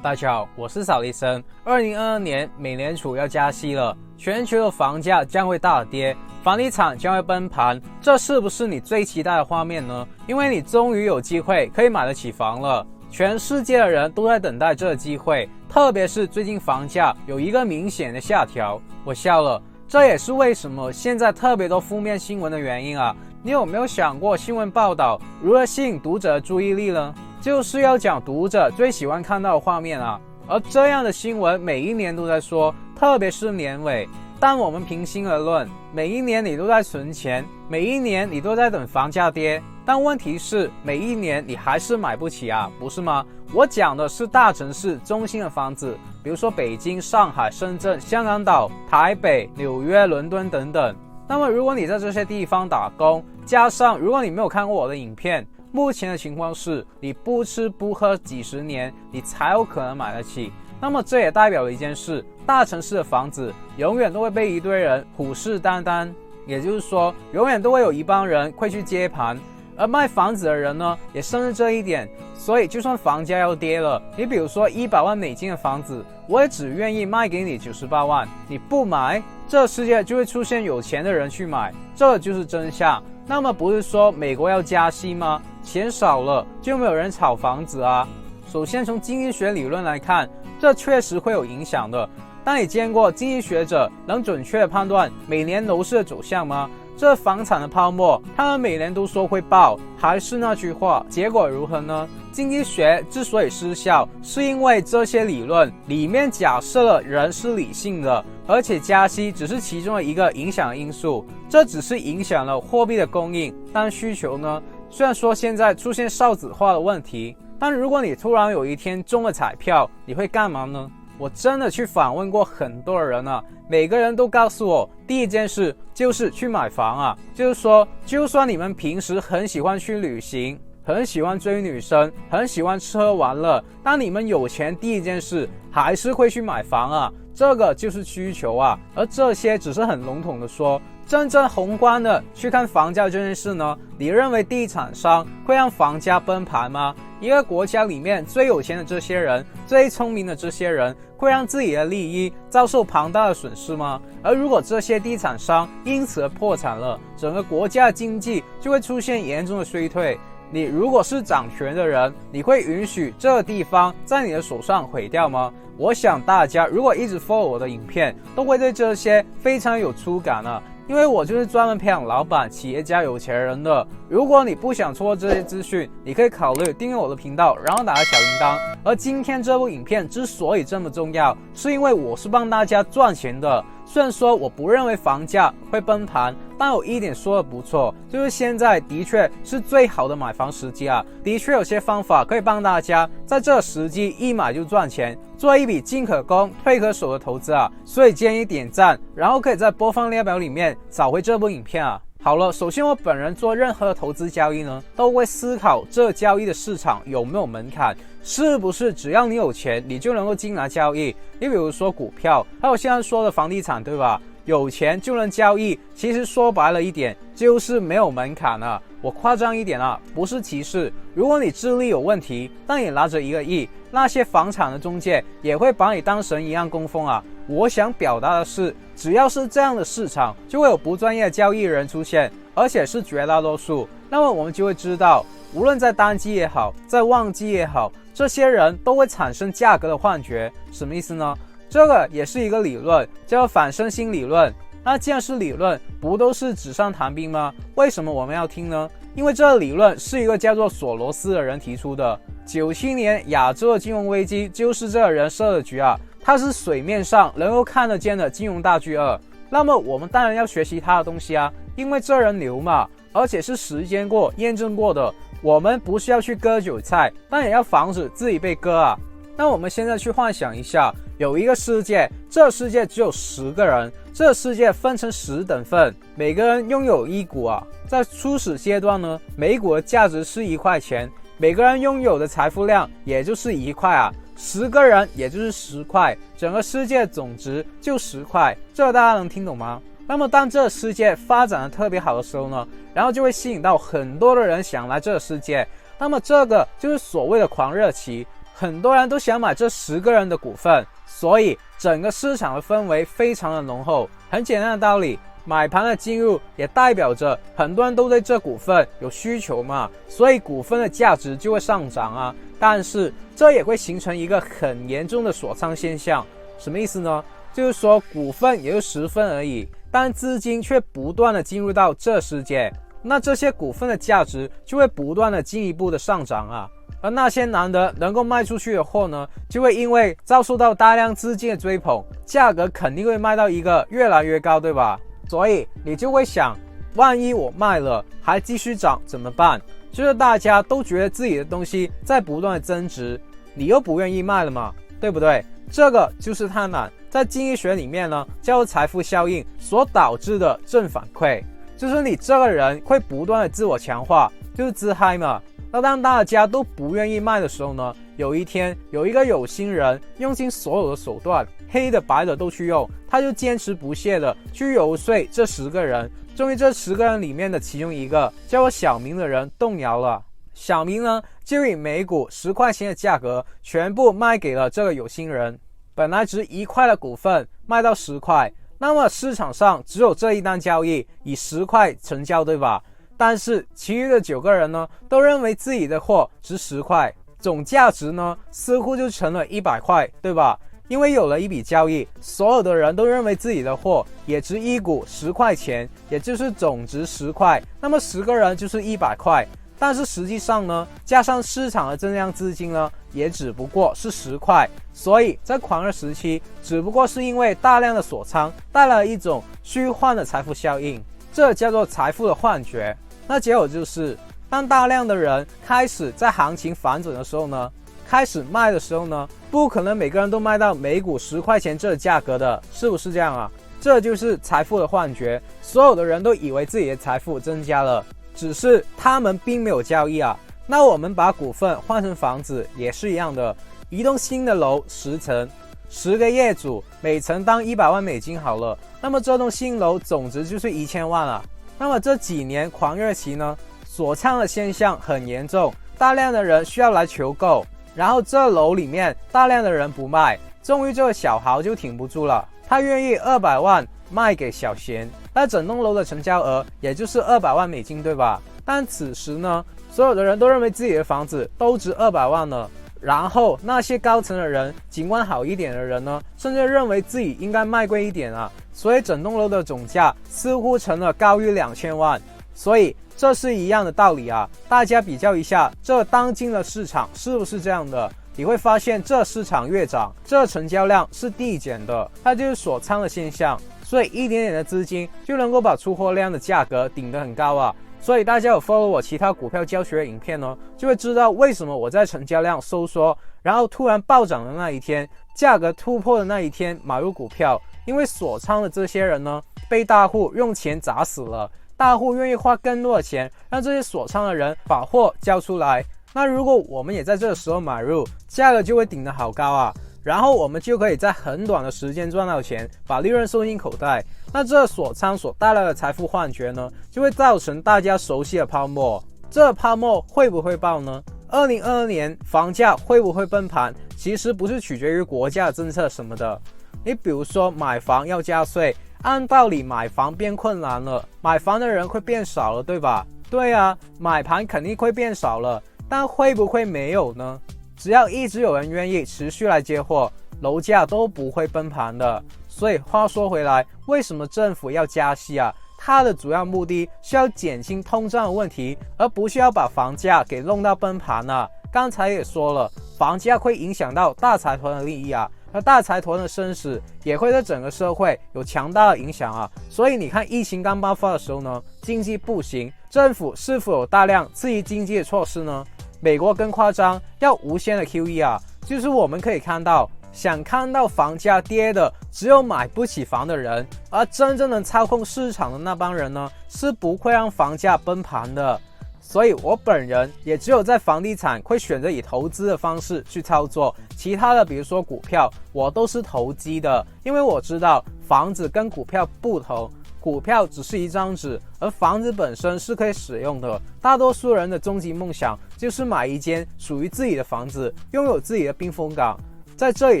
大家好，我是扫地僧。2022年美联储要加息了，全球的房价将会大跌，房地产将会崩盘，这是不是你最期待的画面呢？因为你终于有机会可以买得起房了，全世界的人都在等待这个机会，特别是最近房价有一个明显的下调。我笑了，这也是为什么现在特别多负面新闻的原因啊。你有没有想过新闻报道如何吸引读者的注意力呢？就是要讲读者最喜欢看到的画面啊，而这样的新闻每一年都在说，特别是年尾。但我们平心而论，每一年你都在存钱，每一年你都在等房价跌，但问题是每一年你还是买不起啊，不是吗？我讲的是大城市中心的房子，比如说北京、上海、深圳、香港岛、台北、纽约、伦敦等等。那么如果你在这些地方打工，加上如果你没有看过我的影片，目前的情况是你不吃不喝几十年，你才有可能买得起。那么这也代表了一件事，大城市的房子永远都会被一堆人虎视眈眈，也就是说永远都会有一帮人会去接盘，而卖房子的人呢也深知这一点，所以就算房价要跌了，你比如说100万美金的房子，我也只愿意卖给你98万，你不买，这世界就会出现有钱的人去买，这就是真相。那么不是说美国要加息吗？钱少了就没有人炒房子啊。首先从经济学理论来看，这确实会有影响的。但你见过经济学者能准确判断每年楼市的走向吗？这房产的泡沫，他们每年都说会爆，还是那句话，结果如何呢？经济学之所以失效，是因为这些理论里面假设了人是理性的，而且加息只是其中的一个影响因素，这只是影响了货币的供应，但需求呢？虽然说现在出现少子化的问题，但如果你突然有一天中了彩票，你会干嘛呢？我真的去访问过很多人啊，每个人都告诉我，第一件事就是去买房啊。就是说，就算你们平时很喜欢去旅行，很喜欢追女生，很喜欢吃喝玩乐，但你们有钱，第一件事还是会去买房啊。这个就是需求啊，而这些只是很笼统的说。真正宏观的去看房价这件事呢，你认为地产商会让房价崩盘吗？一个国家里面最有钱的这些人，最聪明的这些人，会让自己的利益遭受庞大的损失吗？而如果这些地产商因此而破产了，整个国家的经济就会出现严重的衰退。你如果是掌权的人，你会允许这个地方在你的手上毁掉吗？我想大家如果一直 follow 我的影片，都会对这些非常有触感啊。因为我就是专门培养老板、企业家、有钱人的。如果你不想错过这些资讯，你可以考虑订阅我的频道，然后打开小铃铛。而今天这部影片之所以这么重要，是因为我是帮大家赚钱的。虽然说我不认为房价会崩盘，但有一点说的不错，就是现在的确是最好的买房时机啊。的确有些方法可以帮大家在这个时机一买就赚钱，做一笔进可攻退可守的投资啊。所以建议点赞，然后可以在播放列表里面找回这部影片啊。好了，首先我本人做任何的投资交易呢，都会思考这交易的市场有没有门槛，是不是只要你有钱，你就能够进来交易。你比如说股票，还有现在说的房地产，对吧？有钱就能交易，其实说白了一点，就是没有门槛啊。我夸张一点啊，不是歧视。如果你智力有问题，但你拿着1个亿，那些房产的中介也会把你当神一样供奉啊。我想表达的是，只要是这样的市场，就会有不专业的交易人出现，而且是绝大多数。那么我们就会知道，无论在淡季也好，在旺季也好，这些人都会产生价格的幻觉。什么意思呢？这个也是一个理论，叫反身心理论。那既然是理论，不都是纸上谈兵吗？为什么我们要听呢？因为这个理论是一个叫做索罗斯的人提出的。97年亚洲的金融危机就是这个人设的局啊，他是水面上能够看得见的金融大巨鳄。那么我们当然要学习他的东西啊，因为这人牛嘛，而且是实践过、验证过的。我们不是要去割韭菜，但也要防止自己被割啊。那我们现在去幻想一下，有一个世界，这个世界只有10个人，这个世界分成10等份，每个人拥有1股啊。在初始阶段呢，每股的价值是1块钱，每个人拥有的财富量也就是1块啊。10个人也就是10块，整个世界总值就10块，这大家能听懂吗？那么当这个世界发展的特别好的时候呢，然后就会吸引到很多的人想来这个世界，那么这个就是所谓的狂热期。很多人都想买这10个人的股份，所以整个市场的氛围非常的浓厚。很简单的道理，买盘的进入也代表着很多人都对这股份有需求嘛，所以股份的价值就会上涨啊。但是这也会形成一个很严重的锁仓现象。什么意思呢？就是说股份也就10份而已，但资金却不断的进入到这世界，那这些股份的价值就会不断的进一步的上涨啊。而那些难得能够卖出去的货呢，就会因为遭受到大量资金的追捧，价格肯定会卖到一个越来越高，对吧？所以你就会想，万一我卖了还继续涨怎么办？就是大家都觉得自己的东西在不断的增值，你又不愿意卖了嘛，对不对？这个就是贪婪，在经济学里面呢叫做财富效应所导致的正反馈，就是你这个人会不断的自我强化，就是自嗨嘛。那当大家都不愿意卖的时候呢，有一天有一个有心人用尽所有的手段，黑的白的都去用，他就坚持不懈的去游说这10个人。终于这10个人里面的其中一个叫做小明的人动摇了。小明呢就以每股10块钱的价格全部卖给了这个有心人。本来值1块的股份卖到10块，那么市场上只有这一单交易以10块成交，对吧？但是其余的9个人呢都认为自己的货值10块，总价值呢似乎就成了100块，对吧？因为有了一笔交易，所有的人都认为自己的货也值1股10块钱，也就是总值10块，那么10个人就是100块。但是实际上呢，加上市场的增量资金呢，也只不过是10块。所以在狂热时期，只不过是因为大量的锁仓带来了一种虚幻的财富效应，这叫做财富的幻觉。那结果就是，当大量的人开始在行情反转的时候呢，开始卖的时候呢，不可能每个人都卖到每股10块钱这个价格的，是不是这样啊？这就是财富的幻觉，所有的人都以为自己的财富增加了，只是他们并没有交易啊。那我们把股份换成房子也是一样的，一栋新的楼10层，10个业主，每层当100万美金好了，那么这栋新楼总值就是1000万了。那么这几年狂热期呢，锁仓的现象很严重，大量的人需要来求购，然后这楼里面大量的人不卖，终于这个小豪就挺不住了，他愿意200万卖给小贤，那整栋楼的成交额也就是200万美金，对吧？但此时呢，所有的人都认为自己的房子都值200万了，然后那些高层的人，景观好一点的人呢，甚至认为自己应该卖贵一点啊，所以整栋楼的总价似乎成了高于2000万。所以这是一样的道理啊，大家比较一下这当今的市场是不是这样的，你会发现这市场越涨，这成交量是递减的，它就是锁仓的现象，所以一点点的资金就能够把出货量的价格顶得很高啊。所以大家有 follow 我其他股票教学的影片呢，就会知道为什么我在成交量收缩，然后突然暴涨的那一天，价格突破的那一天买入股票，因为锁仓的这些人呢，被大户用钱砸死了，大户愿意花更多的钱让这些锁仓的人把货交出来。那如果我们也在这个时候买入，价格就会顶得好高啊，然后我们就可以在很短的时间赚到钱，把利润收进口袋。那这锁仓所带来的财富幻觉呢，就会造成大家熟悉的泡沫。这泡沫会不会爆呢？2022年房价会不会崩盘，其实不是取决于国家政策什么的。你比如说买房要加税，按道理买房变困难了，买房的人会变少了，对吧？对啊，买盘肯定会变少了，但会不会没有呢？只要一直有人愿意持续来接货，楼价都不会崩盘的。所以话说回来，为什么政府要加息啊？它的主要目的是要减轻通胀的问题，而不是要把房价给弄到崩盘啊。刚才也说了，房价会影响到大财团的利益啊，而大财团的生死也会对整个社会有强大的影响啊。所以你看疫情刚爆发的时候呢，经济不行，政府是否有大量刺激经济的措施呢？美国更夸张，要无限的 QE 啊，就是我们可以看到，想看到房价跌的只有买不起房的人，而真正能操控市场的那帮人呢，是不会让房价崩盘的。所以我本人也只有在房地产会选择以投资的方式去操作，其他的比如说股票我都是投机的，因为我知道房子跟股票不同，股票只是一张纸，而房子本身是可以使用的。大多数人的终极梦想就是买一间属于自己的房子，拥有自己的避风港，在这里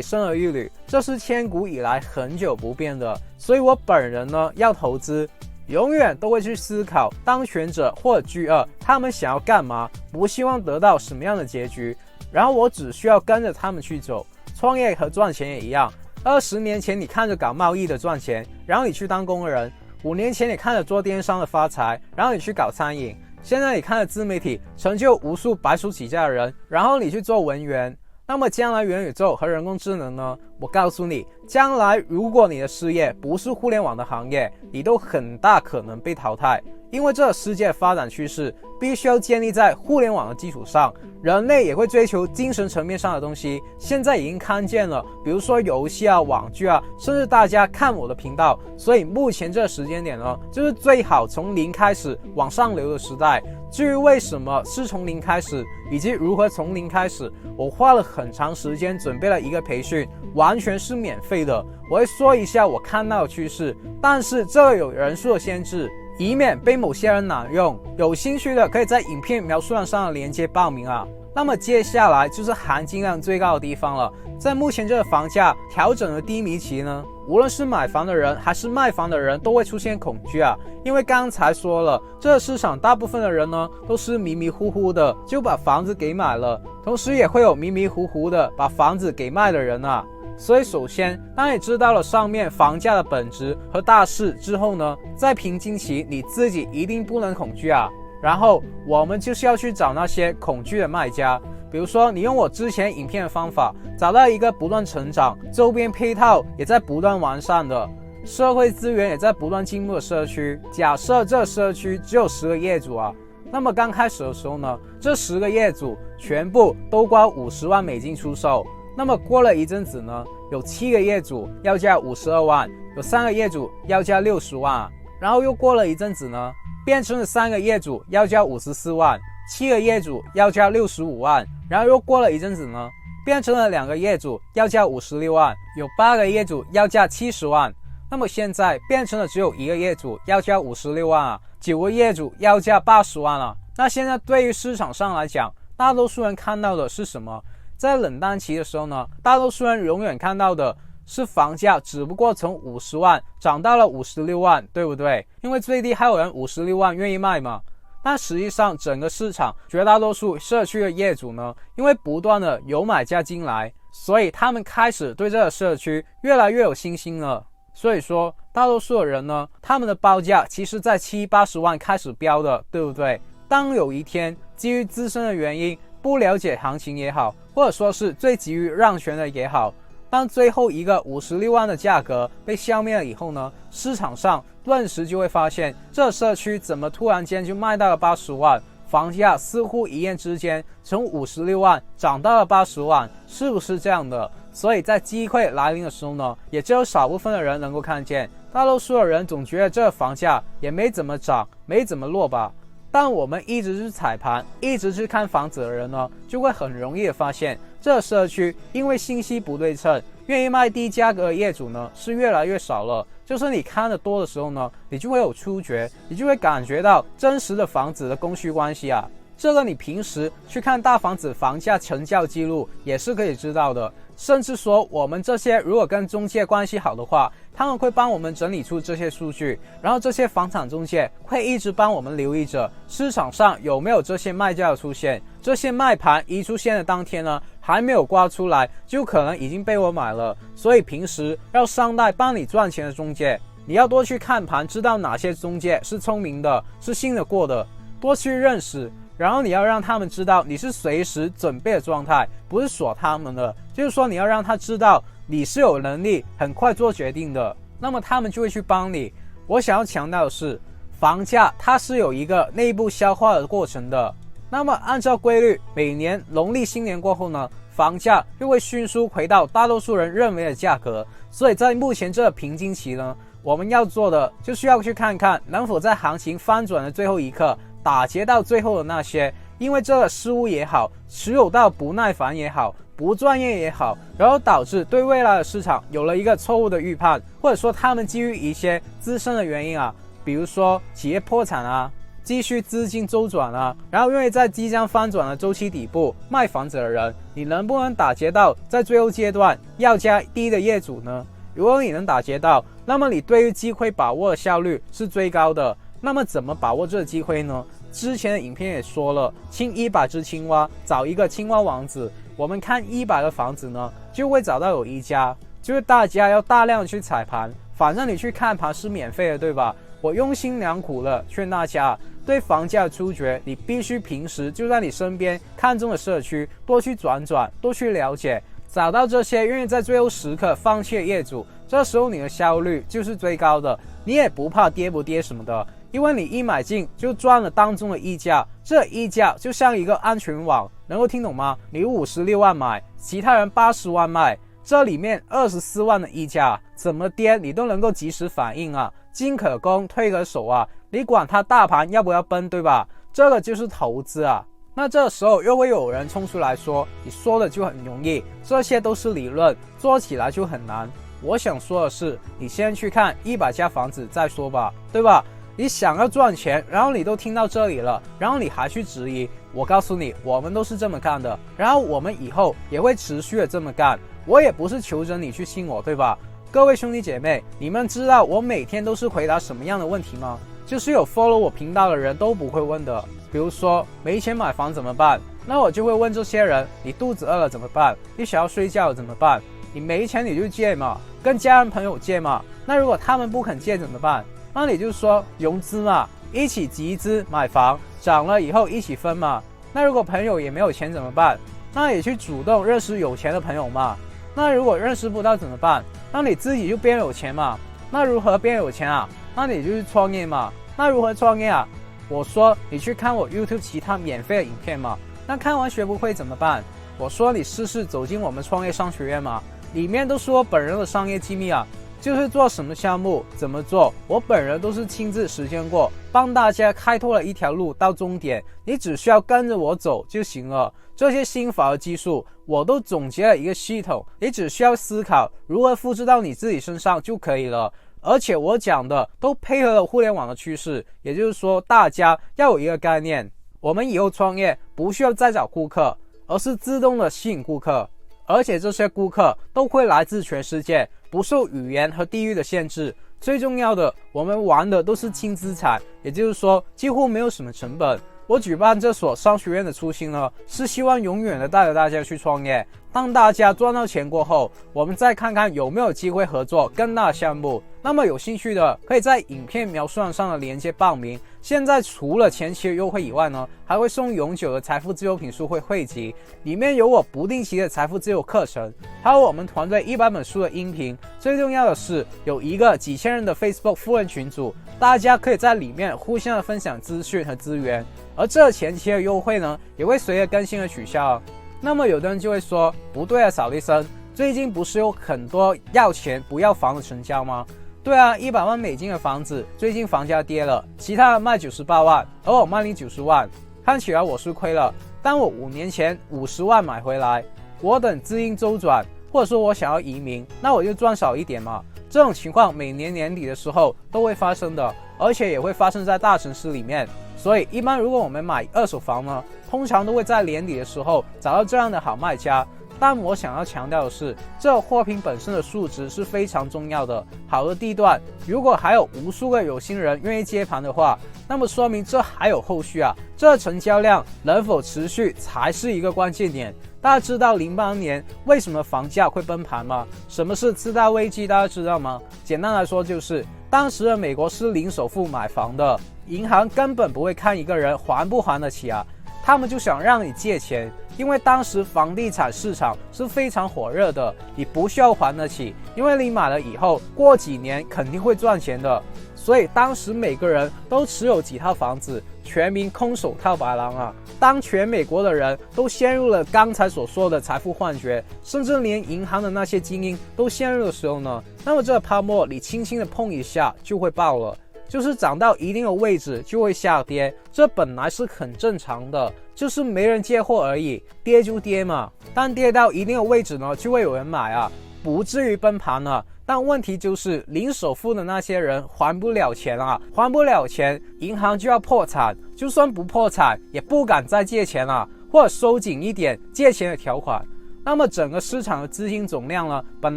生儿育女，这是千古以来很久不变的。所以我本人呢，要投资，永远都会去思考当权者或者巨鳄他们想要干嘛，不希望得到什么样的结局，然后我只需要跟着他们去走。创业和赚钱也一样，20年前你看着搞贸易的赚钱，然后你去当工人；5年前你看着做电商的发财，然后你去搞餐饮；现在你看着自媒体成就无数白手起家的人，然后你去做文员。那么将来元宇宙和人工智能呢？我告诉你，将来如果你的事业不是互联网的行业，你都很大可能被淘汰，因为这个世界发展趋势必须要建立在互联网的基础上。人类也会追求精神层面上的东西，现在已经看见了，比如说游戏啊、网剧啊，甚至大家看我的频道。所以目前这个时间点呢，就是最好从零开始往上流的时代。至于为什么是从零开始，以及如何从零开始，我花了很长时间准备了一个培训，完全是免费的。我会说一下我看到的趋势，但是这个有人数的限制，以免被某些人滥用。有兴趣的可以在影片描述栏上的链接报名啊。那么接下来就是含金量最高的地方了。在目前这个房价调整的低迷期呢，无论是买房的人还是卖房的人都会出现恐惧啊。因为刚才说了，这个市场大部分的人呢都是迷迷糊糊的就把房子给买了，同时也会有迷迷糊糊的把房子给卖的人啊。所以首先，当你知道了上面房价的本质和大势之后呢，在瓶颈期你自己一定不能恐惧啊。然后我们就是要去找那些恐惧的卖家，比如说你用我之前影片的方法，找到一个不断成长、周边配套也在不断完善的、社会资源也在不断进步的社区。假设这个社区只有10个业主啊，那么刚开始的时候呢，这10个业主全部都花50万美金出售。那么过了一阵子呢，有7个业主要价52万，有3个业主要价60万，然后又过了一阵子呢，变成了3个业主要价54万，7个业主要价65万，然后又过了一阵子呢，变成了2个业主要价56万，有8个业主要价70万。那么现在变成了只有1个业主要价56万啊，9个业主要价80万了。那现在对于市场上来讲，大多数人看到的是什么？在冷淡期的时候呢，大多数人永远看到的是房价只不过从50万涨到了56万，对不对？因为最低还有人56万愿意卖嘛。但实际上整个市场绝大多数社区的业主呢，因为不断的有买家进来，所以他们开始对这个社区越来越有信心了。所以说大多数的人呢，他们的报价其实在70、80万开始标的，对不对？当有一天基于自身的原因，不了解行情也好，或者说是最急于让权的也好，当最后一个56万的价格被消灭了以后呢，市场上顿时就会发现，这社区怎么突然间就卖到了80万，房价似乎一夜之间从56万涨到了80万，是不是这样的？所以在机会来临的时候呢，也只有少部分的人能够看见，大多数的人总觉得这个房价也没怎么涨，没怎么落吧。但我们一直去踩盘，一直去看房子的人呢，就会很容易的发现，这个社区因为信息不对称，愿意卖低价格的业主呢是越来越少了。就是你看得多的时候呢，你就会有触觉，你就会感觉到真实的房子的供需关系啊。这个你平时去看大房子房价成交记录也是可以知道的。甚至说我们这些如果跟中介关系好的话，他们会帮我们整理出这些数据，然后这些房产中介会一直帮我们留意着市场上有没有这些卖家的出现。这些卖盘一出现的当天呢，还没有挂出来，就可能已经被我买了。所以平时要善待帮你赚钱的中介，你要多去看盘，知道哪些中介是聪明的，是信得过的，多去认识。然后你要让他们知道你是随时准备的状态，不是锁他们的，就是说你要让他知道你是有能力很快做决定的，那么他们就会去帮你。我想要强调的是，房价它是有一个内部消化的过程的。那么按照规律，每年农历新年过后呢，房价又会迅速回到大多数人认为的价格。所以在目前这个瓶颈期呢，我们要做的就是要去看看能否在行情翻转的最后一刻打劫到最后的那些因为这个失误也好，持有到不耐烦也好，不专业也好，然后导致对未来的市场有了一个错误的预判，或者说他们基于一些自身的原因啊，比如说企业破产啊，继续资金周转啊。然后因为在即将翻转的周期底部卖房子的人，你能不能打劫到在最后阶段要价低的业主呢？如果你能打劫到，那么你对于机会把握的效率是最高的。那么怎么把握这个机会呢？之前的影片也说了，清100只青蛙，找一个青蛙王子。我们看100个房子呢，就会找到有一家，就是大家要大量去踩盘，反正你去看盘是免费的，对吧？我用心良苦了，劝大家对房价的初决，你必须平时就在你身边看中的社区多去转转，多去了解，找到这些愿意在最后时刻放弃的业主，这时候你的效率就是最高的，你也不怕跌不跌什么的，因为你一买进就赚了当中的溢价，这溢价就像一个安全网，能够听懂吗？你56万买，其他人80万卖，这里面24万的溢价，怎么跌你都能够及时反应啊，进可攻退可守啊，你管它大盘要不要崩，对吧？这个就是投资啊。那这时候又会有人冲出来说，你说的就很容易，这些都是理论，做起来就很难。我想说的是，你先去看100家房子再说吧，对吧？你想要赚钱，然后你都听到这里了，然后你还去质疑，我告诉你，我们都是这么干的，然后我们以后也会持续的这么干。我也不是求着你去信我，对吧？各位兄弟姐妹，你们知道我每天都是回答什么样的问题吗？就是有 follow 我频道的人都不会问的。比如说没钱买房怎么办？那我就会问这些人，你肚子饿了怎么办？你想要睡觉了怎么办？你没钱你就借嘛，跟家人朋友借嘛。那如果他们不肯借怎么办？那你就说融资嘛，一起集资买房，涨了以后一起分嘛。那如果朋友也没有钱怎么办？那也去主动认识有钱的朋友嘛。那如果认识不到怎么办？那你自己就变有钱嘛。那如何变有钱啊？那你就去创业嘛。那如何创业啊？我说你去看我 YouTube 其他免费的影片嘛。那看完学不会怎么办？我说你试试走进我们创业商学院嘛，里面都是我本人的商业机密啊，就是做什么项目怎么做，我本人都是亲自实践过，帮大家开拓了一条路到终点，你只需要跟着我走就行了。这些心法和技术我都总结了一个系统，你只需要思考如何复制到你自己身上就可以了。而且我讲的都配合了互联网的趋势，也就是说大家要有一个概念，我们以后创业不需要再找顾客，而是自动的吸引顾客，而且这些顾客都会来自全世界，不受语言和地域的限制。最重要的，我们玩的都是轻资产，也就是说几乎没有什么成本。我举办这所商学院的初心呢，是希望永远的带着大家去创业，当大家赚到钱过后，我们再看看有没有机会合作更大的项目。那么有兴趣的可以在影片描述栏上的链接报名。现在除了前期的优惠以外呢，还会送永久的财富自由品书会汇集，里面有我不定期的财富自由课程，还有我们团队100本书的音频。最重要的是有一个几千人的 Facebook 富人群组，大家可以在里面互相的分享资讯和资源。而这前期的优惠呢，也会随着更新而取消。那么有的人就会说，不对啊，扫地僧，最近不是有很多要钱不要房的成交吗？对啊，100万美金的房子，最近房价跌了，其他人卖98万，而我卖你90万，看起来我是亏了。但我5年前50万买回来，我等资金周转，或者说我想要移民，那我就赚少一点嘛。这种情况每年年底的时候都会发生的，而且也会发生在大城市里面。所以一般如果我们买二手房呢，通常都会在年底的时候找到这样的好卖家。但我想要强调的是，这货品本身的素质是非常重要的。好的地段，如果还有无数个有心人愿意接盘的话，那么说明这还有后续啊，这成交量能否持续才是一个关键点。大家知道08年为什么房价会崩盘吗？什么是次贷危机？大家知道吗？简单来说就是当时的美国是零首付买房的，银行根本不会看一个人还不还得起啊，他们就想让你借钱，因为当时房地产市场是非常火热的，你不需要还得起，因为你买了以后过几年肯定会赚钱的。所以当时每个人都持有几套房子，全民空手套白狼啊！当全美国的人都陷入了刚才所说的财富幻觉，甚至连银行的那些精英都陷入的时候呢，那么这个泡沫你轻轻的碰一下就会爆了，就是涨到一定的位置就会下跌，这本来是很正常的，就是没人接货而已，跌就跌嘛。但跌到一定的位置呢，就会有人买啊，不至于崩盘了。但问题就是零首付的那些人还不了钱啊，还不了钱，银行就要破产，就算不破产也不敢再借钱了，或者收紧一点借钱的条款。那么整个市场的资金总量呢，本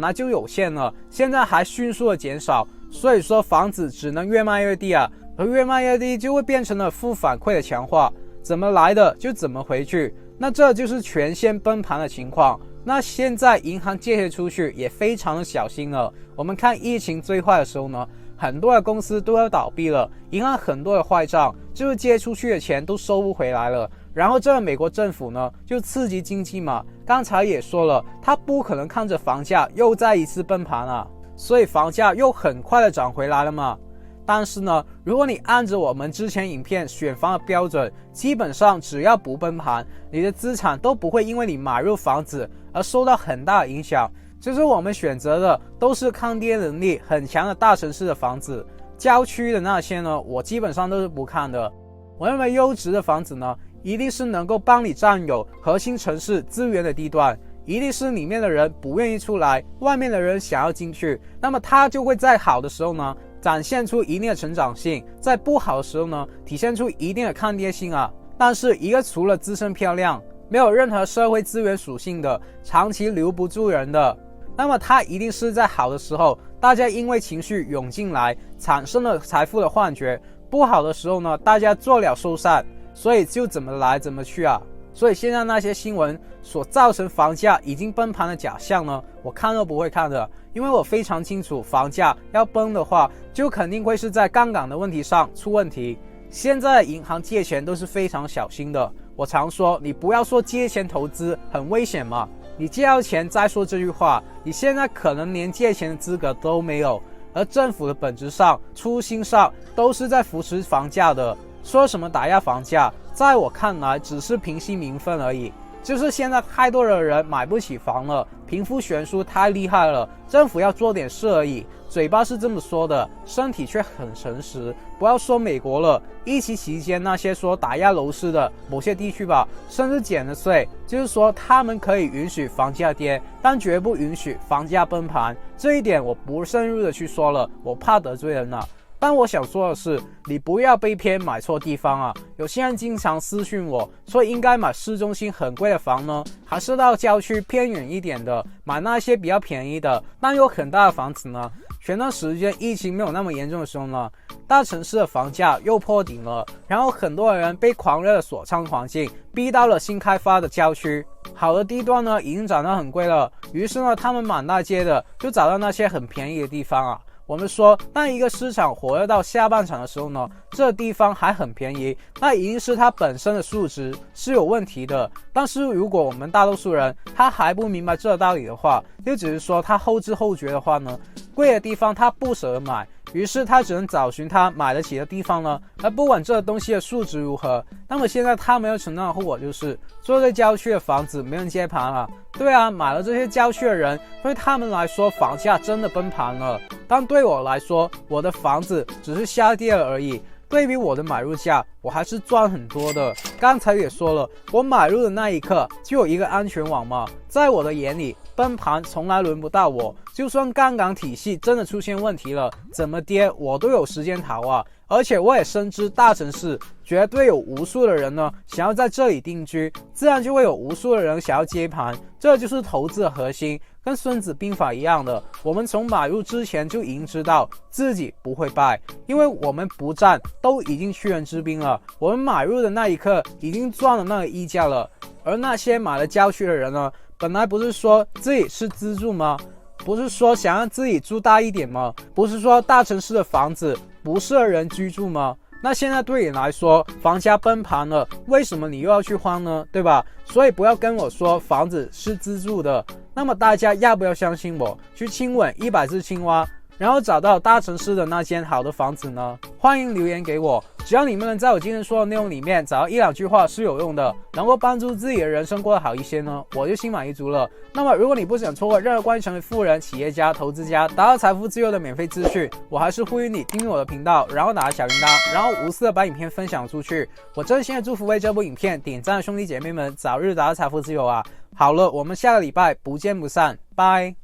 来就有限了，现在还迅速的减少，所以说房子只能越卖越低啊，而越卖越低就会变成了负反馈的强化，怎么来的就怎么回去，那这就是全线崩盘的情况。那现在银行借钱出去也非常的小心了，我们看疫情最坏的时候呢，很多的公司都要倒闭了，银行很多的坏账，就是借出去的钱都收不回来了。然后这个美国政府呢就刺激经济嘛，刚才也说了，他不可能看着房价又再一次崩盘了，所以房价又很快的涨回来了嘛。但是呢，如果你按着我们之前影片选房的标准，基本上只要不崩盘，你的资产都不会因为你买入房子而受到很大的影响。就是我们选择的都是抗跌能力很强的大城市的房子，郊区的那些呢，我基本上都是不看的。我认为优质的房子呢，一定是能够帮你占有核心城市资源的地段，一定是里面的人不愿意出来，外面的人想要进去，那么它就会在好的时候呢展现出一定的成长性，在不好的时候呢体现出一定的抗跌性啊。但是一个除了自身漂亮，没有任何社会资源属性的，长期留不住人的，那么它一定是在好的时候，大家因为情绪涌进来，产生了财富的幻觉，不好的时候呢，大家做了收散，所以就怎么来怎么去啊。所以现在那些新闻所造成房价已经崩盘的假象呢，我看都不会看的，因为我非常清楚，房价要崩的话，就肯定会是在杠杆的问题上出问题。现在银行借钱都是非常小心的，我常说，你不要说借钱投资很危险嘛，你借到钱再说这句话，你现在可能连借钱的资格都没有。而政府的本质上、初心上都是在扶持房价的，说什么打压房价，在我看来只是平息民愤而已。就是现在太多的人买不起房了，贫富悬殊太厉害了，政府要做点事而已，嘴巴是这么说的，身体却很诚实。不要说美国了，疫情期间那些说打压楼市的某些地区吧，甚至减了税，就是说他们可以允许房价跌，但绝不允许房价崩盘。这一点我不深入的去说了，我怕得罪人了。但我想说的是，你不要被骗买错地方啊！有些人经常私讯我说，应该买市中心很贵的房呢，还是到郊区偏远一点的，买那些比较便宜的但有很大的房子呢？前段时间疫情没有那么严重的时候呢，大城市的房价又破顶了，然后很多人被狂热的锁仓环境逼到了新开发的郊区，好的地段呢已经涨得很贵了，于是呢他们满大街的就找到那些很便宜的地方啊。我们说，当一个市场活跃到下半场的时候呢，这地方还很便宜，那一定是它本身的素质是有问题的。但是如果我们大多数人他还不明白这道理的话，就只是说他后知后觉的话呢，贵的地方他不舍得买，于是他只能找寻他买得起的地方呢，而不管这东西的素质如何。那么现在他们要承担的后果就是住在郊区的房子没人接盘了。对啊，买了这些郊区的人，对他们来说房价真的崩盘了，但对我来说，我的房子只是下跌了而已，对比我的买入价，我还是赚很多的。刚才也说了，我买入的那一刻就有一个安全网嘛，在我的眼里，崩盘从来轮不到我，就算杠杆体系真的出现问题了，怎么跌我都有时间逃啊。而且我也深知大城市绝对有无数的人呢想要在这里定居，自然就会有无数的人想要接盘，这就是投资的核心。跟孙子兵法一样的，我们从买入之前就已经知道自己不会败，因为我们不战都已经屈人之兵了，我们买入的那一刻已经赚了那个溢价了。而那些买了郊区的人呢，本来不是说自己是资助吗？不是说想让自己住大一点吗？不是说大城市的房子不适合人居住吗？那现在对你来说房价崩盘了，为什么你又要去慌呢？对吧？所以不要跟我说房子是自住的。那么大家要不要相信我，去亲吻100只青蛙，然后找到大城市的那间好的房子呢？欢迎留言给我，只要你们能在我今天说的内容里面找到1、2句话是有用的，能够帮助自己的人生过得好一些呢，我就心满意足了。那么如果你不想错过任何关于成为富人、企业家、投资家、达到财富自由的免费资讯，我还是呼吁你订阅我的频道，然后打开小铃铛，然后无私的把影片分享出去。我真心的祝福为这部影片点赞的兄弟姐妹们早日达到财富自由啊！好了，我们下个礼拜不见不散，拜。